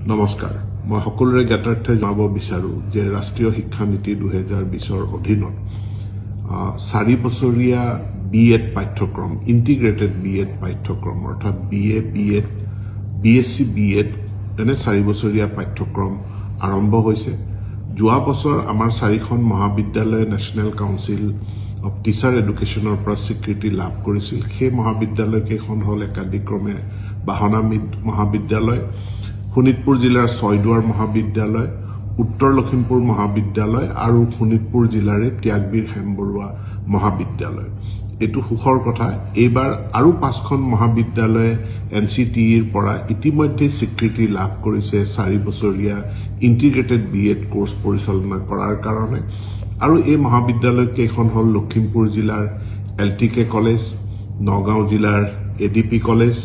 নমস্কাৰ মই সকলোৰে জ্ঞাতাৰ্থে জনাব বিচাৰো যে ৰাষ্ট্ৰীয় শিক্ষা নীতি 2020ৰ অধীনত 4 বছৰীয়া বিএড পাঠ্যক্ৰম ইন্টিগ্ৰেটেড বিএড পাঠ্যক্ৰম অৰ্থাৎ বিএ বিএড বিএসসি বিএড এনে 4 বছৰীয়া পাঠ্যক্ৰম আৰম্ভ হৈছে যোৱা বছৰ আমাৰ 4খন মহাবিদ্যালয় নেশ্যনেল কাউন্সিল অফ টিচাৰ এডুকেশ্যনৰ পৰা স্বীকৃতি লাভ কৰিছিল সেই মহাবিদ্যালয় কেইখন হল একাদিক্ৰমে বাহনা মহাবিদ্যালয় শোণিতপুৰ জিলাৰ ছয়দুৱাৰ মহাবিদ্যালয় উত্তৰ লখিমপুৰ মহাবিদ্যালয় আৰু শোণিতপুৰ জিলাৰে ত্যাগবীৰ হেমবৰুৱা মহাবিদ্যালয় এটো সুখৰ কথা এইবাৰ আৰু 5খন মহাবিদ্যালয়ে এনসিটিৰ পৰা ইতিমধ্যে স্বীকৃতি লাভ কৰিছে 4 বছৰীয়া ইন্টিগ্ৰেটেড বিএড কোৰ্স পৰিচালনা কৰাৰ কাৰণে আৰু এই মহাবিদ্যালয় কেইখন হল লখিমপুৰ জিলাৰ এলটিকে কলেজ নগাঁও জিলাৰ এডিপি কলেজ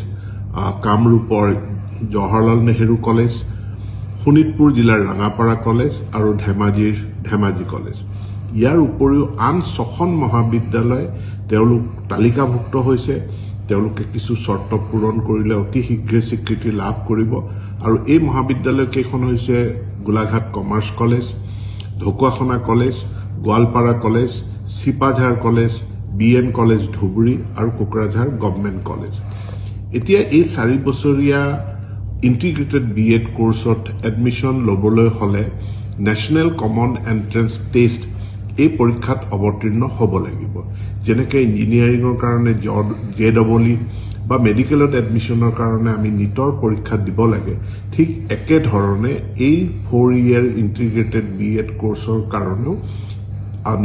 কামৰূপৰ জৱাহৰলাল নেহেৰু কলেজ শোণিতপুৰ জিলাৰ ৰাঙাপাৰা কলেজ আৰু ধেমাজিৰ ধেমাজি কলেজ ইয়াৰ উপৰিও আন 6খন মহাবিদ্যালয় তেওঁলোক তালিকাভুক্ত হৈছে তেওঁলোকে কিছু শৰ্ত পূৰণ কৰিলে অতি শীঘ্ৰে স্বীকৃতি লাভ কৰিব আৰু এই মহাবিদ্যালয় কেইখন হৈছে Golaghat commerce college Dhakuakhana college Goalpara college Sipajhar college BN college Dhubri আৰু কোকৰাঝাৰ গভৰ্ণমেণ্ট কলেজ এতিয়া এই 4 বছৰীয়া ইন্টিগ্ৰেটেড বিএড কোৰ্সত এডমিশন লবলৈ হলে ন্যাশনাল কমন এন্ট্ৰেন্স টেষ্ট এই পৰীক্ষাত অৱতীৰ্ণ হ'ব লাগিব যেনেকৈ ইঞ্জিনিয়াৰিংৰ কাৰণে জেডবলি বা মেডিকেলত এডমিশনৰ কাৰণে আমি নিটৰ পৰীক্ষা দিব লাগে ঠিক একে ধৰণে এই 4 ইয়াৰ ইন্টিগ্ৰেটেড বিএড কোৰ্সৰ কাৰণেও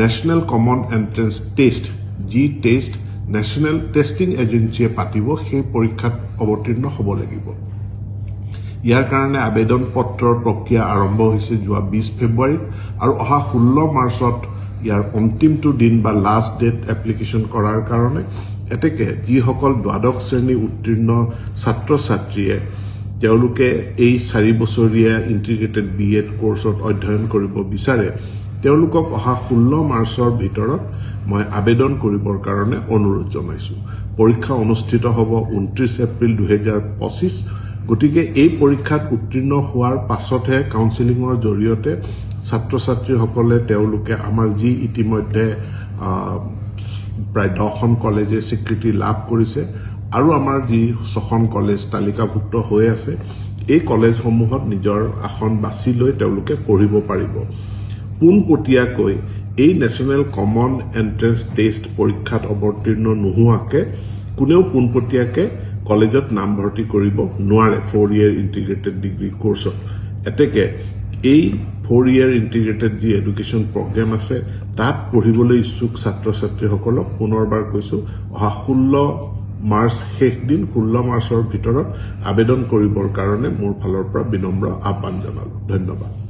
ন্যাশনাল কমন এন্ট্ৰেন্স টেষ্ট জি টেষ্ট ন্যাশনাল টেস্টিং এজেন্সিয়ে পাতিব সেই পৰীক্ষাত অৱতীৰ্ণ হ'ব লাগিব ইয়াৰ কাৰণে আবেদন পত্ৰৰ প্ৰক্ৰিয়া আৰম্ভ হৈছে যোৱা 20 ফেব্ৰুৱাৰীত আৰু অহা 16 মাৰ্চত ইয়াৰ অন্তিমটো দিন বা লাষ্ট ডেট এপ্লিকেশন কৰাৰ কাৰণে এতেকে যিসকল দ্বাদশ শ্ৰেণী উত্তীৰ্ণ ছাত্ৰ ছাত্ৰীয়ে তেওঁলোকে এই 4 বছৰীয়া ইন্টিগ্ৰেটেড বিএড কোৰ্সত অধ্যয়ন কৰিব বিচাৰে তেওঁলোকক অহা 16 মাৰ্চৰ ভিতৰত মই আবেদন কৰিবৰ কাৰণে অনুৰোধ জনাইছো পৰীক্ষা অনুষ্ঠিত হ'ব 29 এপ্ৰিল 2025 গতিকে এই পৰীক্ষাত উত্তীৰ্ণ হোৱাৰ পাছতহে কাউন্সেলিংৰ জৰিয়তে ছাত্ৰ ছাত্ৰীসকলে তেওঁলোকে আমাৰ যি ইতিমধ্যে প্ৰায় 10খন কলেজে স্বীকৃতি লাভ কৰিছে আৰু আমাৰ যি 6খন কলেজ তালিকাভুক্ত হৈ আছে এই কলেজসমূহত নিজৰ আসন বাছি লৈ তেওঁলোকে পঢ়িব পাৰিব পোনপটীয়াকৈ এই ন্যাশনাল কমন এন্ট্ৰেন্স টেষ্ট পৰীক্ষাত অৱতীৰ্ণ নোহোৱাকে কোনেও পোনপটীয়াকে কলেজত নাম ভৰ্তি কৰিব নোৱাৰে 4 ইয়াৰ ইন্টিগ্ৰেটেড ডিগ্ৰী কোৰ্সত এতেকে এই 4 ইয়াৰ ইন্টিগ্ৰেটেড যি এডুকেশ্যন প্ৰগ্ৰাম আছে তাত পঢ়িবলৈ ইচ্ছুক ছাত্ৰ ছাত্ৰীসকলক পুনৰবাৰ কৈছো অহা 16 মাৰ্চ শেষ দিন 16 মাৰ্চৰ ভিতৰত আবেদন কৰিবৰ কাৰণে মোৰ ফালৰ পৰা বিনম্ৰ আহ্বান জনালো ধন্যবাদ